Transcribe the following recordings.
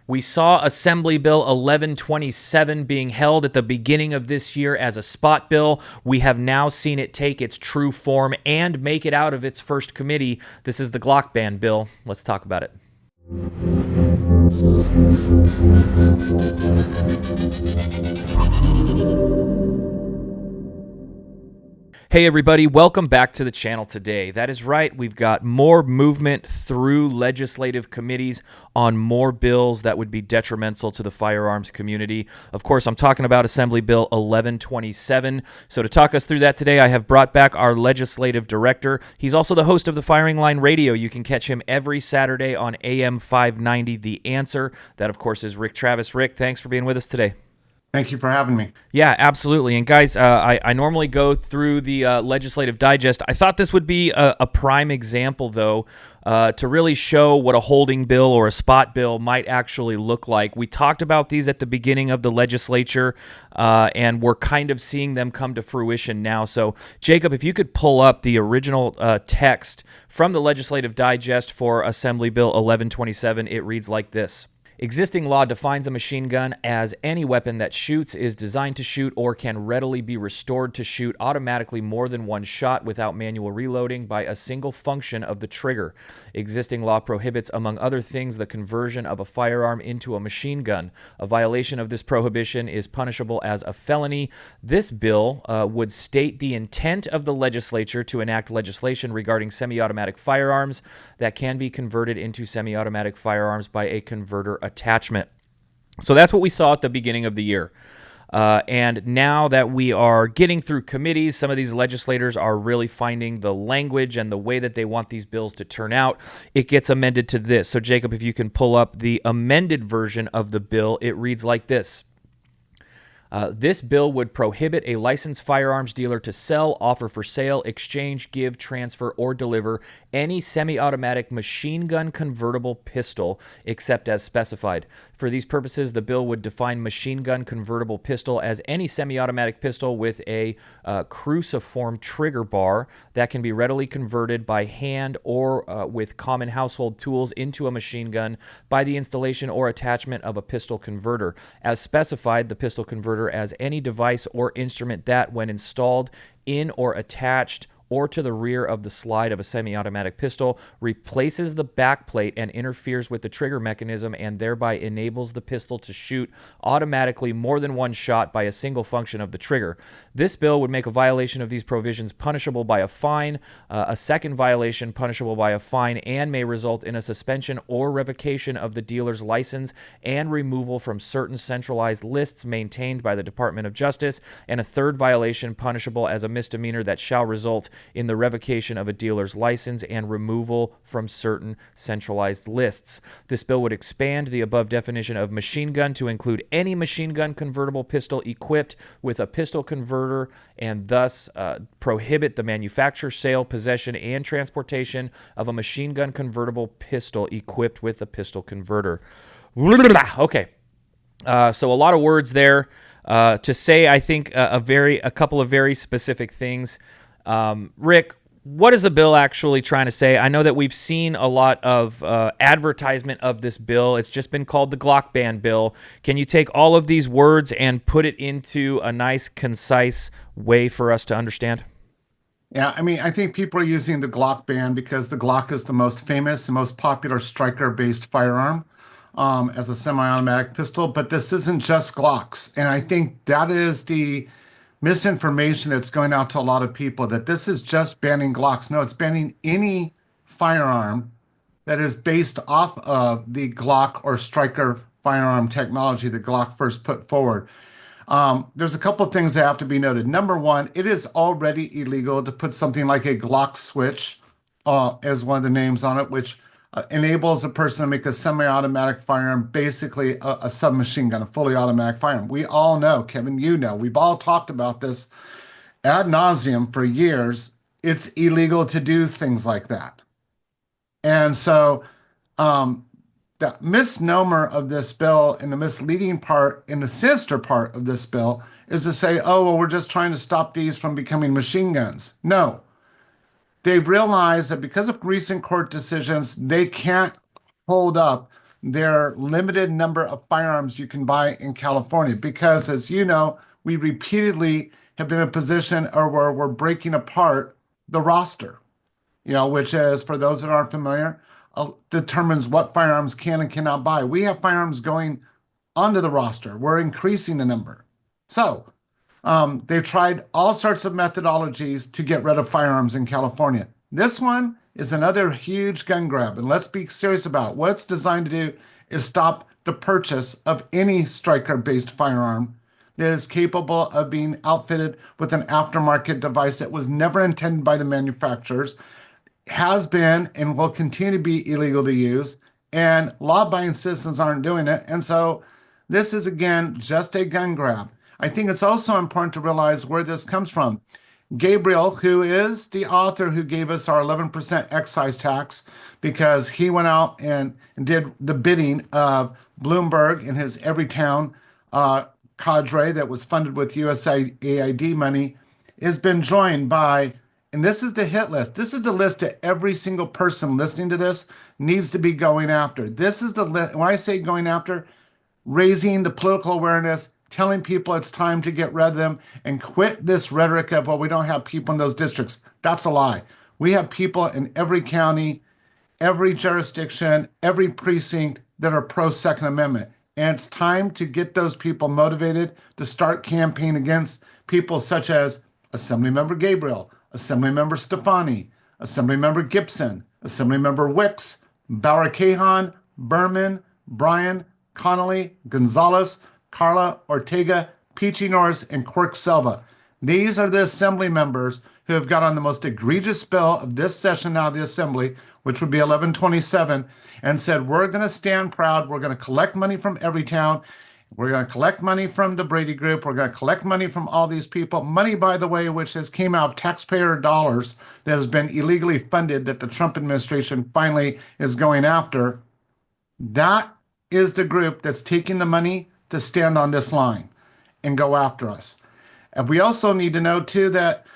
We saw Assembly Bill 1127 being held at the beginning of this year as a spot bill. We have now seen it take its true form and make it out of its first committee. This is the Glock ban bill. Let's talk about it. Hey everybody, welcome back to the channel today. That is right, we've got more movement through legislative committees on more bills that would be detrimental to the firearms community. Of course, I'm talking about Assembly Bill 1127. So to talk us through that today, I have brought back our legislative director. He's also the host of the Firing Line Radio. You can catch him every Saturday on AM 590, The Answer. That, of course, is Rick Travis. Rick, thanks for being with us today. Thank you for having me. Yeah, absolutely. And guys, I normally go through the legislative digest. I thought this would be a prime example, though, to really show what a holding bill or a spot bill might actually look like. We talked about these at the beginning of the legislature, and we're kind of seeing them come to fruition now. So, Jacob, if you could pull up the original text from the legislative digest for Assembly Bill 1127, it reads like this. Existing law defines a machine gun as any weapon that shoots, is designed to shoot, or can readily be restored to shoot automatically more than one shot without manual reloading by a single function of the trigger. Existing law prohibits, among other things, the conversion of a firearm into a machine gun. A violation of this prohibition is punishable as a felony. This bill would state the intent of the legislature to enact legislation regarding semi-automatic firearms that can be converted into semi-automatic firearms by a converter attachment. So that's what we saw at the beginning of the year. And now that we are getting through committees, some of these legislators are really finding the language and the way that they want these bills to turn out. It gets amended to this. So Jacob, if you can pull up the amended version of the bill, it reads like this. This bill would prohibit a licensed firearms dealer to sell, offer for sale, exchange, give, transfer, or deliver any semi-automatic machine gun convertible pistol except as specified. For these purposes, the bill would define machine gun convertible pistol as any semi-automatic pistol with a cruciform trigger bar that can be readily converted by hand or with common household tools into a machine gun by the installation or attachment of a pistol converter. As specified, the pistol converter as any device or instrument that, when installed in or attached or to the rear of the slide of a semi-automatic pistol, replaces the backplate and interferes with the trigger mechanism and thereby enables the pistol to shoot automatically more than one shot by a single function of the trigger. This bill would make a violation of these provisions punishable by a fine, a second violation punishable by a fine, and may result in a suspension or revocation of the dealer's license and removal from certain centralized lists maintained by the Department of Justice, and a third violation punishable as a misdemeanor that shall result in the revocation of a dealer's license and removal from certain centralized lists. This bill would expand the above definition of machine gun to include any machine gun convertible pistol equipped with a pistol converter and thus prohibit the manufacture, sale, possession, and transportation of a machine gun convertible pistol equipped with a pistol converter. Okay, so a lot of words there to say, I think, a couple of very specific things. Rick, what is the bill actually trying to say? I know that we've seen a lot of advertisement of this bill. It's just been called the Glock ban bill. Can you take all of these words and put it into a nice, concise way for us to understand? Yeah, I mean, I think people are using the Glock ban because the Glock is the most famous and most popular striker-based firearm as a semi-automatic pistol. But this isn't just Glocks. And I think that is the misinformation that's going out to a lot of people, that this is just banning Glocks. No, it's banning any firearm that is based off of the Glock or striker firearm technology that Glock first put forward. There's a couple of things that have to be noted. Number one, it is already illegal to put something like a Glock switch as one of the names on it, which enables a person to make a semi-automatic firearm, basically a submachine gun, a fully automatic firearm. We all know, Kevin, you know, we've all talked about this ad nauseum for years. It's illegal to do things like that. And so the misnomer of this bill and the misleading part and the sinister part of this bill is to say, oh, well, we're just trying to stop these from becoming machine guns. No. They've realized that because of recent court decisions, they can't hold up their limited number of firearms you can buy in California. Because, as you know, we repeatedly have been in a position where we're breaking apart the roster, which is, for those that aren't familiar, determines what firearms can and cannot buy. We have firearms going onto the roster. We're increasing the number. So they've tried all sorts of methodologies to get rid of firearms in California. This one is another huge gun grab. And let's be serious about it. What it's designed to do is stop the purchase of any striker-based firearm that is capable of being outfitted with an aftermarket device that was never intended by the manufacturers, has been and will continue to be illegal to use, and law-abiding citizens aren't doing it. And so this is, again, just a gun grab. I think it's also important to realize where this comes from. Gabriel, who is the author who gave us our 11% excise tax, because he went out and did the bidding of Bloomberg and his Everytown cadre that was funded with USAID money, has been joined by, and this is the hit list. This is the list that every single person listening to this needs to be going after. This is the list. When I say going after, raising the political awareness, telling people it's time to get rid of them and quit this rhetoric of, well, we don't have people in those districts. That's a lie. We have people in every county, every jurisdiction, every precinct that are pro Second Amendment. And it's time to get those people motivated to start campaigning against people such as Assemblymember Gabriel, Assemblymember Stefani, Assemblymember Gibson, Assemblymember Wicks, Bauer Cajon, Berman, Bryan, Connolly, Gonzalez, Carla, Ortega, Peachy Norris, and Quirk Selva. These are the assembly members who have got on the most egregious bill of this session now of the assembly, which would be 1127, and said, we're going to stand proud. We're going to collect money from Everytown. We're going to collect money from the Brady Group. We're going to collect money from all these people. Money, by the way, which has came out of taxpayer dollars that has been illegally funded that the Trump administration finally is going after. That is the group that's taking the money to stand on this line and go after us. And we also need to know, too, that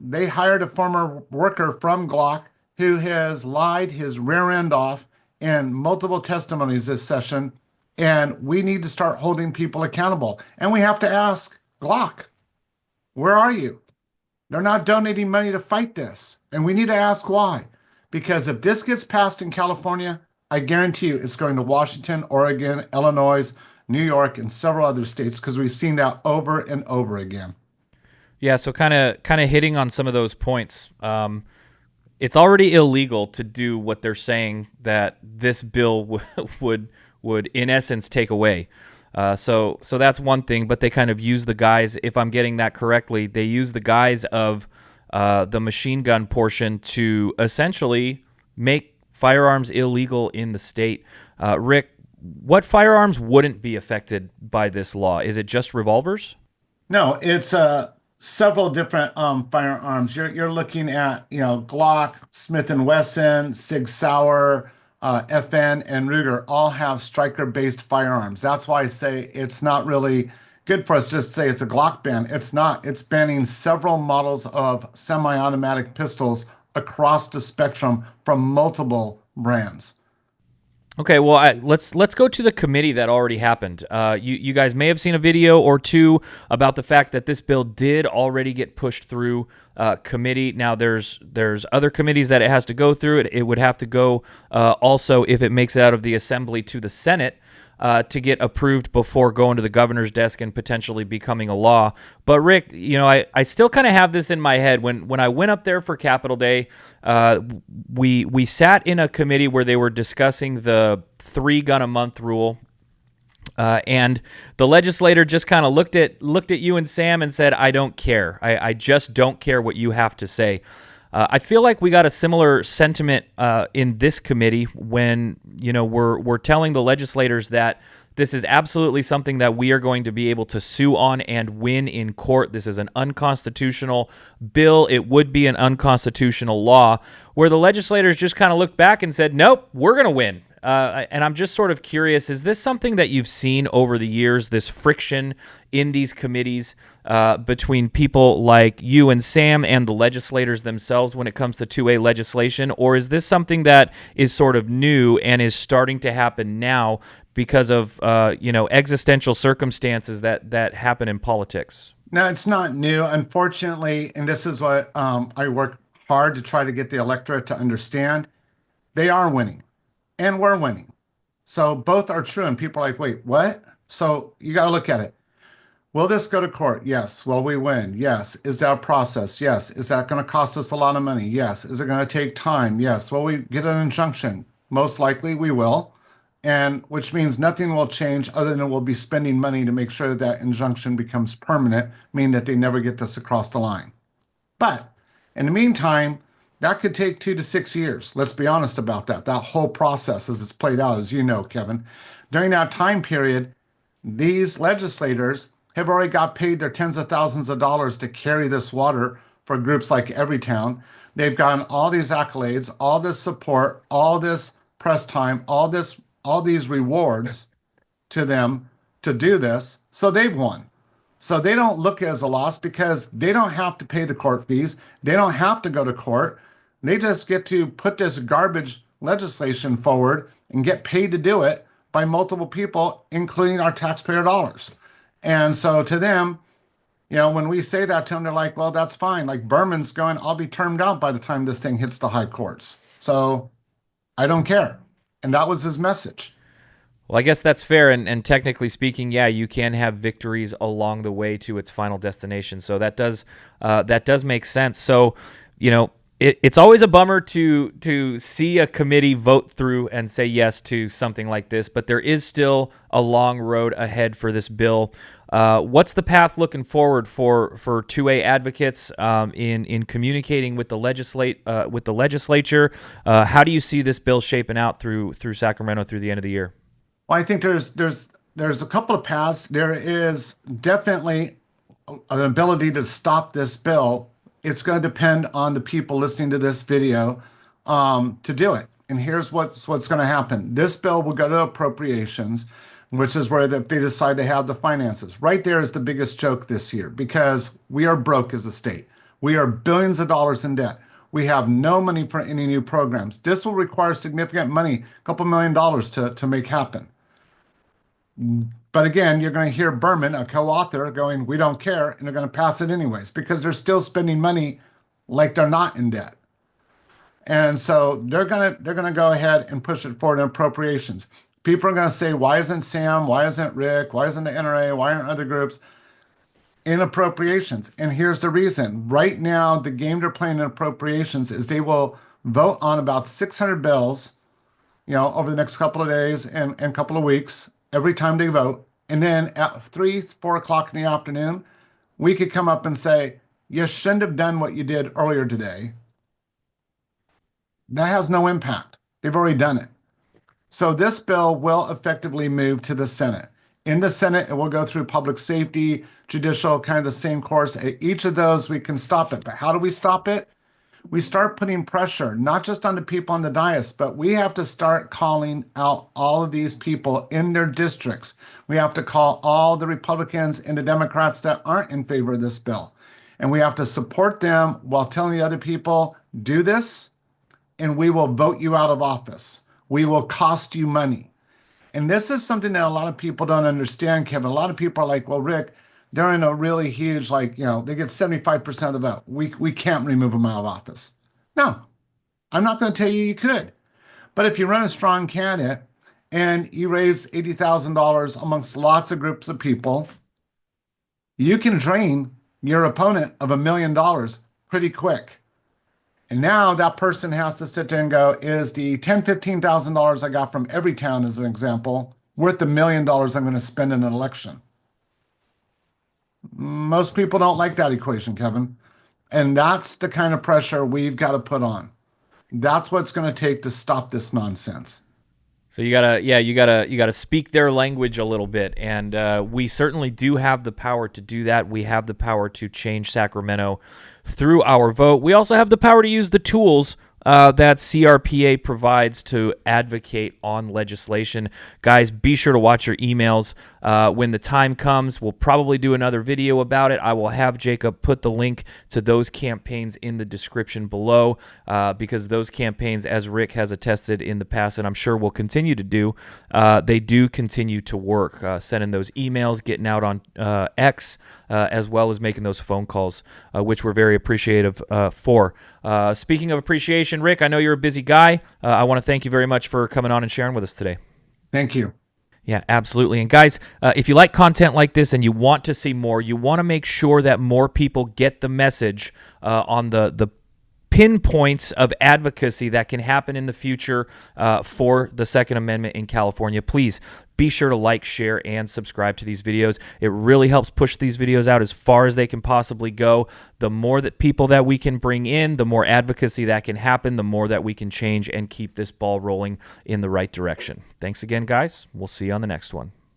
they hired a former worker from Glock who has lied his rear end off in multiple testimonies this session. And we need to start holding people accountable. And we have to ask Glock, where are you? They're not donating money to fight this. And we need to ask why. Because if this gets passed in California, I guarantee you it's going to Washington, Oregon, Illinois, New York, and several other states, because we've seen that over and over again. Yeah, so kind of hitting on some of those points. It's already illegal to do what they're saying that this bill would in essence take away. So that's one thing, but they kind of use the guise, if I'm getting that correctly, they use the guise of the machine gun portion to essentially make firearms illegal in the state. Rick, what firearms wouldn't be affected by this law? Is it just revolvers? No, it's several different firearms. You're looking at Glock, Smith and Wesson, SIG Sauer, FN, and Ruger all have striker-based firearms. That's why I say it's not really good for us just to say it's a Glock ban. It's not. It's banning several models of semi-automatic pistols across the spectrum from multiple brands. Okay, well, let's go to the committee that already happened. You guys may have seen a video or two about the fact that this bill did already get pushed through committee. Now, there's other committees that it has to go through. It would have to go also, if it makes it out of the Assembly, to the Senate to get approved before going to the governor's desk and potentially becoming a law. But Rick, I still kind of have this in my head. When I went up there for Capitol Day, we sat in a committee where they were discussing the 3 gun a month rule. And the legislator just kind of looked at you and Sam and said, I don't care. I just don't care what you have to say. I feel like we got a similar sentiment in this committee when we're telling the legislators that this is absolutely something that we are going to be able to sue on and win in court. This is an unconstitutional bill. It would be an unconstitutional law, where the legislators just kind of looked back and said, nope, we're going to win. And I'm just sort of curious, is this something that you've seen over the years, this friction in these committees between people like you and Sam and the legislators themselves when it comes to 2A legislation? Or is this something that is sort of new and is starting to happen now because of existential circumstances that happen in politics? No, it's not new, unfortunately, and this is what I work hard to try to get the electorate to understand. They are winning, and we're winning. So both are true, and people are like, wait, what? So you got to look at it. Will this go to court? Yes. Will we win? Yes. Is that a process? Yes. Is that going to cost us a lot of money? Yes. Is it going to take time? Yes. Will we get an injunction? Most likely we will. And which means nothing will change other than we'll be spending money to make sure that injunction becomes permanent, meaning that they never get this across the line. But in the meantime, that could take 2 to 6 years. Let's be honest about that. That whole process as it's played out, as you know, Kevin. During that time period, these legislators have already got paid their tens of thousands of dollars to carry this water for groups like Everytown. They've gotten all these accolades, all this support, all this press time, all these rewards to them to do this. So they've won. So they don't look as a loss because they don't have to pay the court fees. They don't have to go to court. They just get to put this garbage legislation forward and get paid to do it by multiple people, including our taxpayer dollars. And so to them, when we say that to them, they're like, well, that's fine. Like Berman's going, I'll be termed out by the time this thing hits the high courts. So I don't care. And that was his message. Well, I guess that's fair, and technically speaking, yeah, you can have victories along the way to its final destination. So that does make sense. So, it's always a bummer to see a committee vote through and say yes to something like this, but there is still a long road ahead for this bill. What's the path looking forward for 2A advocates in communicating with the legislature? How do you see this bill shaping out through Sacramento through the end of the year? Well, I think there's a couple of paths. There is definitely an ability to stop this bill. It's going to depend on the people listening to this video to do it. And here's what's going to happen. This bill will go to appropriations, which is where they decide to have the finances. Right there is the biggest joke this year because we are broke as a state. We are billions of dollars in debt. We have no money for any new programs. This will require significant money, a couple $1 million to make happen. But again, you're going to hear Berman, a co-author, going, we don't care, and they're going to pass it anyways because they're still spending money like they're not in debt. And so they're going to go ahead and push it forward in appropriations. People are going to say, why isn't Sam? Why isn't Rick? Why isn't the NRA? Why aren't other groups in appropriations? And here's the reason. Right now, the game they're playing in appropriations is they will vote on about 600 bills, over the next couple of days and couple of weeks, every time they vote. And then at 4 o'clock in the afternoon, we could come up and say, you shouldn't have done what you did earlier today. That has no impact. They've already done it. So this bill will effectively move to the Senate. In the Senate, it will go through public safety, judicial, kind of the same course. At each of those, we can stop it. But how do we stop it? We start putting pressure, not just on the people on the dais, but we have to start calling out all of these people in their districts. We have to call all the Republicans and the Democrats that aren't in favor of this bill. And we have to support them while telling the other people, do this, and we will vote you out of office. We will cost you money. And this is something that a lot of people don't understand, Kevin. A lot of people are like, well, Rick, they're in a really huge, they get 75% of the vote. We can't remove them out of office. No, I'm not going to tell you you could. But if you run a strong candidate and you raise $80,000 amongst lots of groups of people, you can drain your opponent of $1 million pretty quick. And now that person has to sit there and go, is the $10,000, $15,000 I got from Everytown, as an example, worth the $1 million I'm going to spend in an election? Most people don't like that equation, Kevin. And that's the kind of pressure we've got to put on. That's what it's going to take to stop this nonsense. So you gotta speak their language a little bit, and we certainly do have the power to do that. We have the power to change Sacramento through our vote. We also have the power to use the tools that CRPA provides to advocate on legislation. Guys, be sure to watch your emails. When the time comes, we'll probably do another video about it. I will have Jacob put the link to those campaigns in the description below because those campaigns, as Rick has attested in the past, and I'm sure will continue to do, they do continue to work, sending those emails, getting out on X, as well as making those phone calls, which we're very appreciative for. Speaking of appreciation, Rick, I know you're a busy guy. I want to thank you very much for coming on and sharing with us today. Thank you. Yeah, absolutely. And guys, if you like content like this and you want to see more, you want to make sure that more people get the message on the pinpoints of advocacy that can happen in the future for the Second Amendment in California. Please be sure to like, share, and subscribe to these videos. It really helps push these videos out as far as they can possibly go. The more that people that we can bring in, the more advocacy that can happen, the more that we can change and keep this ball rolling in the right direction. Thanks again, guys. We'll see you on the next one.